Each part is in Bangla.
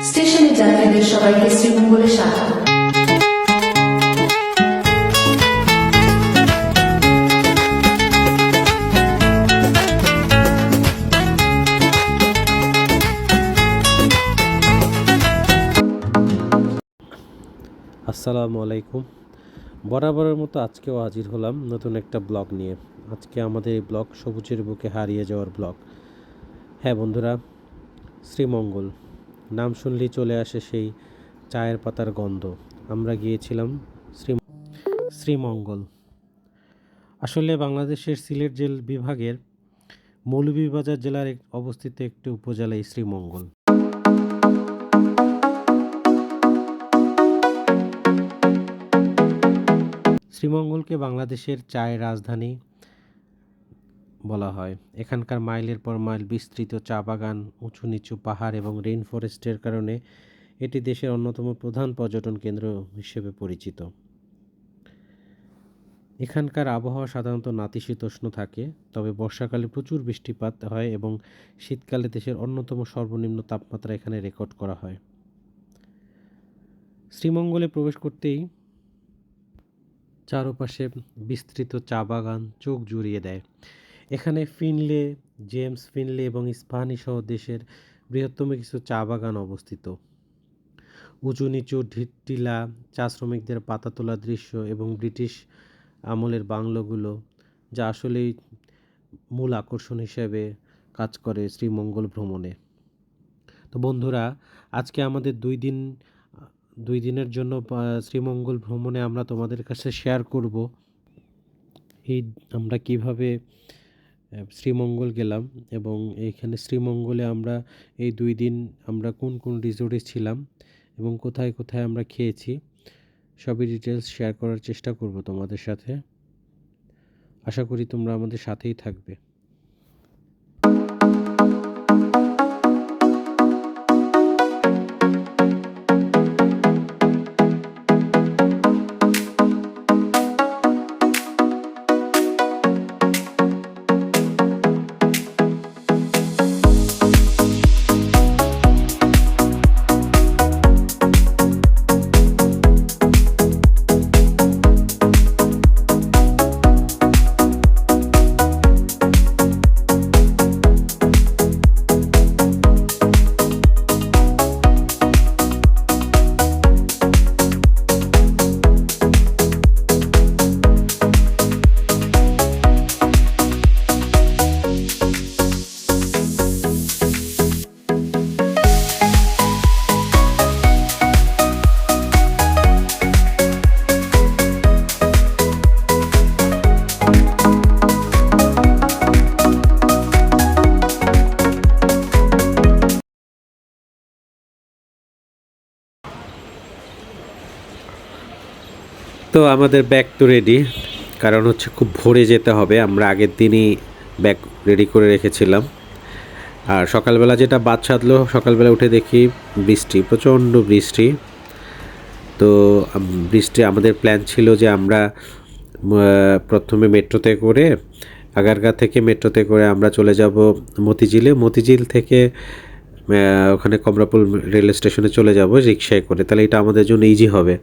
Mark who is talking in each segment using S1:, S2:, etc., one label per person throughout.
S1: স্টেশনে যাত্রীদের সবাইকে শ্রীমঙ্গলে স্বাগত।
S2: আসসালামু আলাইকুম। বরাবরের মতো আজকেও হাজির হলাম নতুন একটা ব্লগ নিয়ে। আজকে আমাদের এই ব্লগ সবুজের বুকে হারিয়ে যাওয়ার ব্লগ। হ্যাঁ বন্ধুরা, শ্রীমঙ্গল নাম শুনলেই চলে আসে সেই চায়ের পাতার গন্ধ। আমরা গিয়েছিলাম শ্রীমঙ্গল। আসলে বাংলাদেশের সিলেট বিভাগের মৌলভীবাজার জেলার অবস্থিত একটি উপজেলায় শ্রীমঙ্গল। শ্রীমঙ্গলকে বাংলাদেশের চায়ের রাজধানী বলা হয়। এখানকার মাইলের পর মাইল বিস্তৃত চা বাগান, উঁচু নিচু পাহাড় এবং রেইন ফরেস্টের কারণে এটি দেশের অন্যতম প্রধান পর্যটন কেন্দ্র হিসেবে পরিচিত। এখানকার আবহাওয়া সাধারণত নাতিশীতোষ্ণ থাকে, তবে বর্ষাকালে প্রচুর বৃষ্টিপাত হয় এবং শীতকালে দেশের অন্যতম সর্বনিম্ন তাপমাত্রা এখানে রেকর্ড করা হয়। শ্রীমঙ্গলে প্রবেশ করতেই চারপাশে বিস্তৃত চা বাগান চোখ জুড়িয়ে দেয়। এখানে ফিনলে, জেমস ফিনলে এবং ইস্পাহানি সহ দেশের বৃহত্তম কিছু চা বাগান অবস্থিত। উঁচু নিচু টিলা, চা শ্রমিকদের পাতা তোলা দৃশ্য এবং ব্রিটিশ আমলের বাংলোগুলো, যা আসলেই মূল আকর্ষণ হিসেবে কাজ করে শ্রীমঙ্গল ভ্রমণে। তো বন্ধুরা, আজকে আমাদের দুই দিনের জন্য শ্রীমঙ্গল ভ্রমণে আমরা তোমাদের কাছে শেয়ার করব আমরা কিভাবে শ্রীমঙ্গল গেলাম এবং এইখানে শ্রীমঙ্গলে আমরা এই 2 দিন আমরা কোন কোন রিসোর্টে ছিলাম এবং কোথায় কোথায় আমরা খেয়েছি, সবই ডিটেলস শেয়ার করার চেষ্টা করব তোমাদের সাথে। আশা করি তোমরা আমাদের সাথেই থাকবে। তো আমাদের ব্যাগ তো রেডি, কারণ হচ্ছে খুব ভোরে যেতে হবে। আমরা আগের দিনই ব্যাগ রেডি করে রেখেছিলাম। আর সকালবেলা যেটা বাদ সাধলো, সকালবেলা উঠে দেখি বৃষ্টি, প্রচণ্ড বৃষ্টি। তো বৃষ্টি আমাদের প্ল্যান ছিল যে আমরা প্রথমে মেট্রোতে করে, আগারগাঁ থেকে মেট্রোতে করে আমরা চলে যাব মতিঝিলে। মতিঝিল থেকে ওখানে কমলাপুর রেল স্টেশনে চলে যাব রিক্সায় করে। তাহলে এটা আমাদের জন্য ইজি হবে,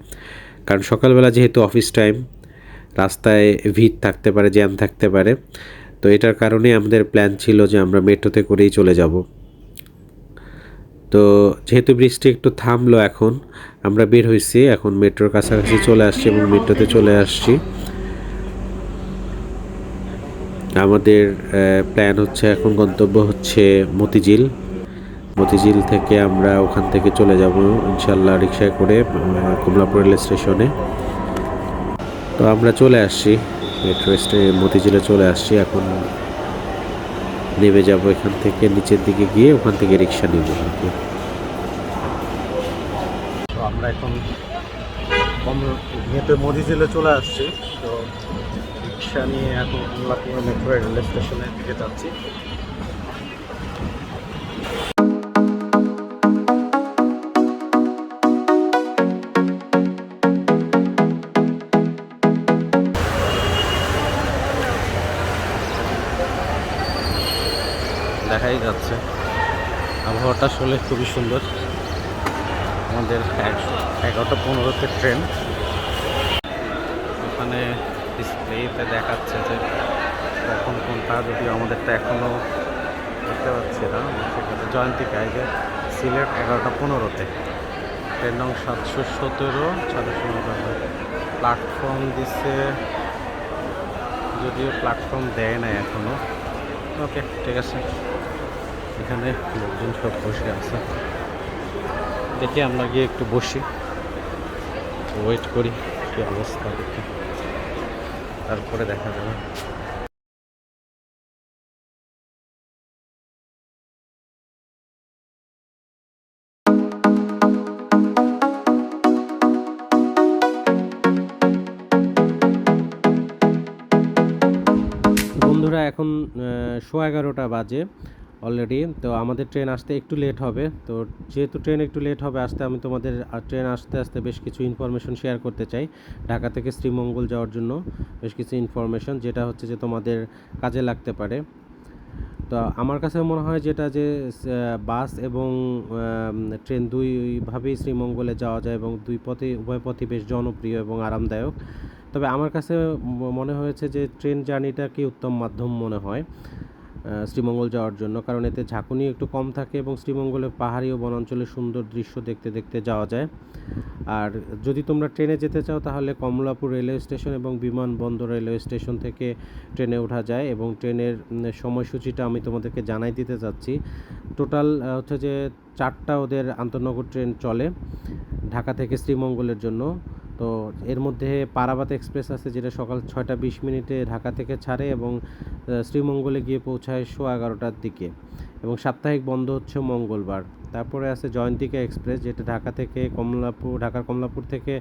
S2: কারণ সকালবেলা যেহেতু অফিস টাইম, রাস্তায় ভিড় থাকতে পারে, জ্যাম থাকতে পারে। তো এটার কারণে আমাদের প্ল্যান ছিল যে আমরা মেট্রোতে করেই চলে যাব। তো যেহেতু বৃষ্টি একটু থামলো, এখন আমরা বের হয়েছি, এখন মেট্রোর কাছাকাছি চলে আসছি এবং মেট্রোতে চলে আসছি। আমাদের প্ল্যান হচ্ছে, এখন গন্তব্য হচ্ছে মতিঝিল। মতিঝিল থেকে আমরা ওখান থেকে চলে যাব ইনশাল্লাহ রিক্সায় করে কমলাপুর রেল স্টেশনে। তো আমরা চলে আসছি মেট্রো মতিঝিলে চলে আসছি। এখন নেমে যাব এখান থেকে, নিচের দিকে গিয়ে ওখান থেকে রিক্সা নেব আর কি। তো আমরা এখন মতিঝিলে চলে আসছি। তো রিক্সা নিয়ে এখন কমলাপুর মেট্রো রেল স্টেশনের দিকে যাচ্ছি। দেখাই যাচ্ছে আবহাওয়াটা আসলে খুবই সুন্দর। আমাদের 11:15-তে ট্রেন। ওখানে ডিসপ্লেতে দেখাচ্ছে যে কখন কোনটা, যদিও আমাদেরটা এখনও দেখতে পাচ্ছি না। সেখানে জয়ন্তিকায় যে সিলেট 11:15-তে, ট্রেন নং 717 প্ল্যাটফর্ম দিচ্ছে, যদিও প্ল্যাটফর্ম দেয় না এখনও। ওকে, ঠিক আছে। এখানে লোকজন সব বসে আছে, দেখি আমরা গিয়ে একটু বসি, ওয়েট করি কি অবস্থা দেখি, তারপরে দেখা যাবে। বন্ধুরা এখন 11:15 বাজে অলরেডি। তো আমাদের ট্রেন আসতে একটু লেট হবে। তো যেহেতু ট্রেন একটু লেট হবে আসতে, আমি তোমাদের ট্রেন আসতে আসতে বেশ কিছু ইনফরমেশন শেয়ার করতে চাই ঢাকা থেকে শ্রীমঙ্গল যাওয়ার জন্য। বেশ কিছু ইনফরমেশন যেটা হচ্ছে যে তোমাদের কাজে লাগতে পারে। তো আমার কাছে মনে হয় যেটা যে বাস এবং ট্রেন দুইভাবেই শ্রীমঙ্গলে যাওয়া যায় এবং উভয় পথই বেশ জনপ্রিয় এবং আরামদায়ক। তবে আমার কাছে মনে হয়েছে যে ট্রেন জার্নিটাকে উত্তম মাধ্যম মনে হয় শ্রীমঙ্গল যাওয়ার জন্য, কারণ এতে ঝাঁকুনি একটু কম থাকে এবং শ্রীমঙ্গলের পাহাড়ি ও বনাঞ্চলে সুন্দর দৃশ্য দেখতে দেখতে যাওয়া যায়। আর যদি তোমরা ট্রেনে যেতে চাও তাহলে কমলাপুর রেলওয়ে স্টেশন এবং বিমানবন্দর রেলওয়ে স্টেশন থেকে ট্রেনে ওঠা যায়, এবং ট্রেনের সময়সূচিটা আমি তোমাদেরকে জানাই দিতে চাচ্ছি। টোটাল হচ্ছে যে 4টা ওদের আন্তঃনগর ট্রেন চলে ঢাকা থেকে শ্রীমঙ্গলের জন্য। তো এর মধ্যে পারাবাত এক্সপ্রেস আছে, যেটা সকাল 6:20 ঢাকা থেকে ছাড়ে এবং শ্রীমঙ্গলে গিয়ে পৌঁছায় 11:15টার দিকে, এবং সাপ্তাহিক বন্ধ হচ্ছে মঙ্গলবার। তারপরে আছে জয়ন্তিকা এক্সপ্রেস, যেটা ঢাকার কমলাপুর থেকে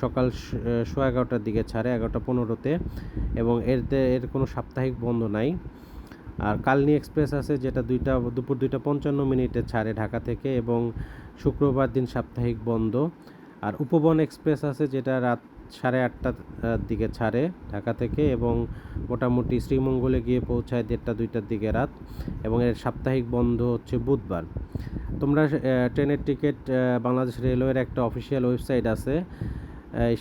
S2: সকাল 11:15টার দিকে ছাড়ে 11:15-তে, এবং এর কোনো সাপ্তাহিক বন্ধ নাই। আর কালনী এক্সপ্রেস আছে, যেটা দুপুর 2:55 ছাড়ে ঢাকা থেকে, এবং শুক্রবার দিন সাপ্তাহিক বন্ধ। আর উপবন এক্সপ্রেস আছে, যেটা রাত 8:30টার দিকে ছাড়ে ঢাকা থেকে, এবং মোটামুটি শ্রীমঙ্গলে গিয়ে পৌঁছায় 1:30-2টার দিকে রাত, এবং এর সাপ্তাহিক বন্ধ হচ্ছে বুধবার। তোমরা ট্রেনের টিকিট বাংলাদেশ রেলওয়ের একটা অফিসিয়াল ওয়েবসাইট আছে,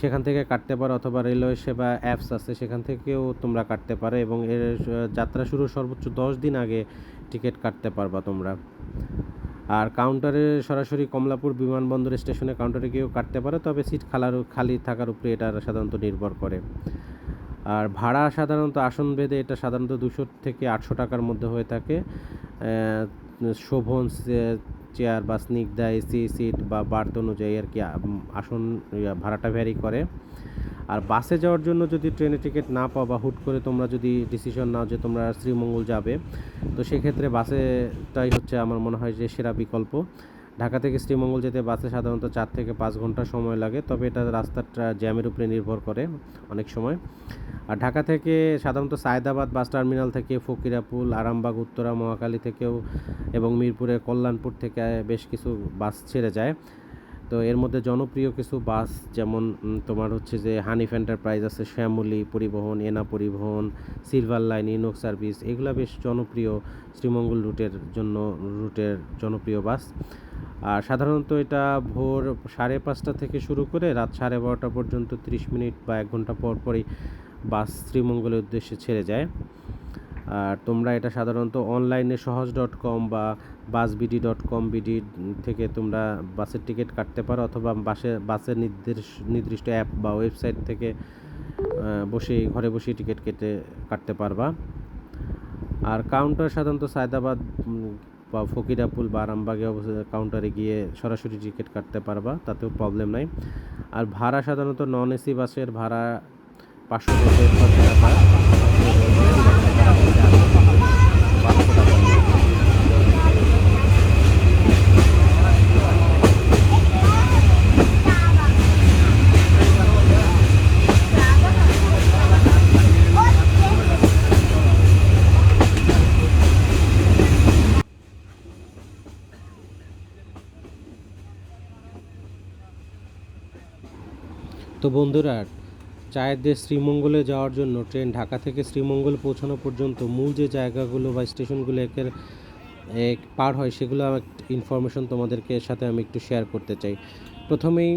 S2: সেখান থেকে কাটতে পারো, অথবা রেলওয়ে সেবা অ্যাপস আছে, সেখান থেকেও তোমরা কাটতে পারো, এবং এর যাত্রা শুরু সর্বোচ্চ 10 দিন আগে টিকিট কাটতে পারবা তোমরা। আর কাউন্টারে সরাসরি কমলাপুর বিমানবন্দর স্টেশনে কাউন্টারে গিয়েও কাটতে পারে, তবে সিট খালি থাকার উপরে এটা সাধারণত নির্ভর করে। আর ভাড়া সাধারণত আসন ভেদে এটা সাধারণত 200 থেকে 800 টাকার মধ্যে হয়ে থাকে। শোভন চেয়ার বা স্নিগ্ধা এসি সিট বা বার্থ অনুযায়ী আর কি আসন ভাড়াটা ভ্যারি করে। আর বাসে যাওয়ার জন্য যদি ট্রেনে টিকিট না পাও বা হুট করে তোমরা যদি ডিসিশন নাও যে তোমরা শ্রীমঙ্গল যাবে, তো সেক্ষেত্রে বাসেটাই হচ্ছে আমার মনে হয় যে সেরা বিকল্প। ঢাকা থেকে শ্রীমঙ্গল যেতে বাসে সাধারণত 4 থেকে 5 ঘন্টা সময় লাগে, তবে এটা রাস্তাটা জ্যামের উপরে নির্ভর করে অনেক সময়। আর ঢাকা থেকে সাধারণত সায়দাবাদ বাস টার্মিনাল থেকে, ফকিরাপুল, আরামবাগ, উত্তরা, মহাখালী থেকেও, এবং মিরপুরের কল্যাণপুর থেকে বেশ কিছু বাস ছেড়ে যায়। তো এর মধ্যে জনপ্রিয় কিছু বাস যেমন তোমার হচ্ছে যে হানিফ এন্টারপ্রাইজ আছে, শ্যামলী পরিবহন, এনা পরিবহন, সিলভার লাইন, ইনোক্স সার্ভিস, এগুলো বেশ জনপ্রিয় শ্রীমঙ্গল রুটের জনপ্রিয় বাস। আর সাধারণত এটা ভোর 5:30 থেকে শুরু করে রাত 12:30 পর্যন্ত 30 মিনিট বা 1 ঘন্টা পর পরই বাস শ্রীমঙ্গলের উদ্দেশ্যে ছেড়ে যায়। আর তোমরা এটা সাধারণত অনলাইনে সহজ.com বা busbd.com থেকে তোমরা বাসের টিকিট কাটতে পারো, অথবা বাসের নির্দিষ্ট অ্যাপ বা ওয়েবসাইট থেকে ঘরে বসেই টিকিট কাটতে পারবা। আর কাউন্টার সাধারণত সায়দাবাদ বা ফকিরাপুল বা আরামবাগে অবস্থিত কাউন্টারে গিয়ে সরাসরি টিকিট কাটতে পারবা, তাতেও প্রবলেম নাই। আর ভাড়া সাধারণত নন এসি বাসের ভাড়া 500 থেকে 600 টাকা। তো বন্ধুরা, চায়ের দেশ শ্রীমঙ্গলে যাওয়ার জন্য ট্রেন ঢাকা থেকে শ্রীমঙ্গল পৌঁছানো পর্যন্ত মূল যে জায়গাগুলো বা স্টেশনগুলো পার হয় সেগুলো ইনফরমেশন তোমাদেরকে সাথে আমি একটু শেয়ার করতে চাই। প্রথমেই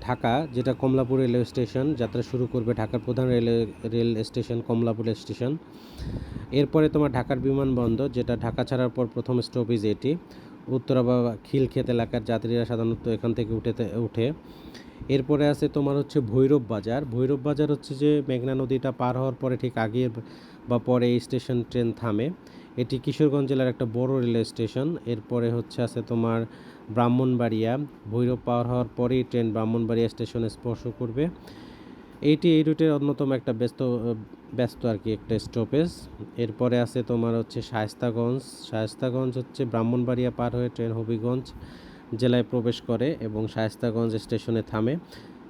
S2: ঢাকা, যেটা কমলাপুর রেলওয়ে স্টেশন, যাত্রা শুরু করবে ঢাকার প্রধান রেল স্টেশন কমলাপুর স্টেশন। এরপরে তোমার ঢাকার বিমানবন্দর, যেটা ঢাকা ছাড়ার পর প্রথম স্টপেজ এটি। উত্তরা বা খিলক্ষেত এলাকার যাত্রীরা সাধারণত এখান থেকে উঠে। এরপরে আছে তোমার হচ্ছে ভৈরব বাজার। ভৈরব বাজার হচ্ছে যে মেঘনা নদীটা পার হওয়ার পরে ঠিক আগে বা পরে এই স্টেশন ট্রেন থামে। এটি কিশোরগঞ্জ জেলার একটা বড় রেলওয়ে স্টেশন। এরপরে হচ্ছে আছে তোমার ব্রাহ্মণবাড়িয়া। ভৈরব পার হওয়ার পরেই ট্রেন ব্রাহ্মণবাড়িয়া স্টেশনে স্পর্শ করবে। এইটি এই রুটের অন্যতম একটা ব্যস্ত আর কি একটা স্টপেজ। এরপরে আছে তোমার হচ্ছে শায়েস্তাগঞ্জ। শায়েস্তাগঞ্জ হচ্ছে ব্রাহ্মণবাড়িয়া পার হয়ে ট্রেন হবিগঞ্জ জেলায় প্রবেশ করে এবং শায়েস্তাগঞ্জ স্টেশনে থামে।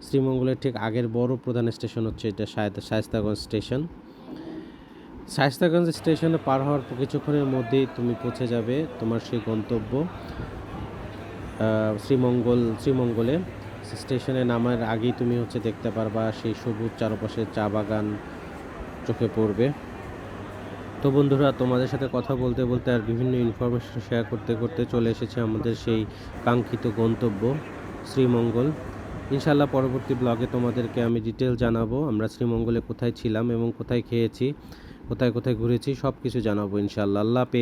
S2: শ্রীমঙ্গলের ঠিক আগের বড় প্রধান স্টেশন হচ্ছে এটা শায়েস্তাগঞ্জ স্টেশন। শায়েস্তাগঞ্জ স্টেশনে পার হওয়ার কিছুক্ষণের মধ্যেই তুমি পৌঁছে যাবে তোমার সেই গন্তব্য শ্রীমঙ্গলে। স্টেশনে নামার আগেই তুমি হচ্ছে দেখতে পারবা সেই সবুজ চারপাশে চা বাগান চোখে পড়বে। তো বন্ধুরা, তোমাদের সাথে কথা বলতে বলতে আর বিভিন্ন ইনফরমেশন শেয়ার করতে করতে চলে এসেছে আমাদের সেই কাঙ্ক্ষিত গন্তব্য শ্রীমঙ্গল। ইনশাল্লাহ পরবর্তী ব্লগে তোমাদেরকে আমি ডিটেল জানাবো আমরা শ্রীমঙ্গলে কোথায় ছিলাম এবং কোথায় খেয়েছি, কোথায় কোথায় ঘুরেছি, সব কিছু জানাবো ইনশাল্লাহ। আল্লাহ হাফেজ।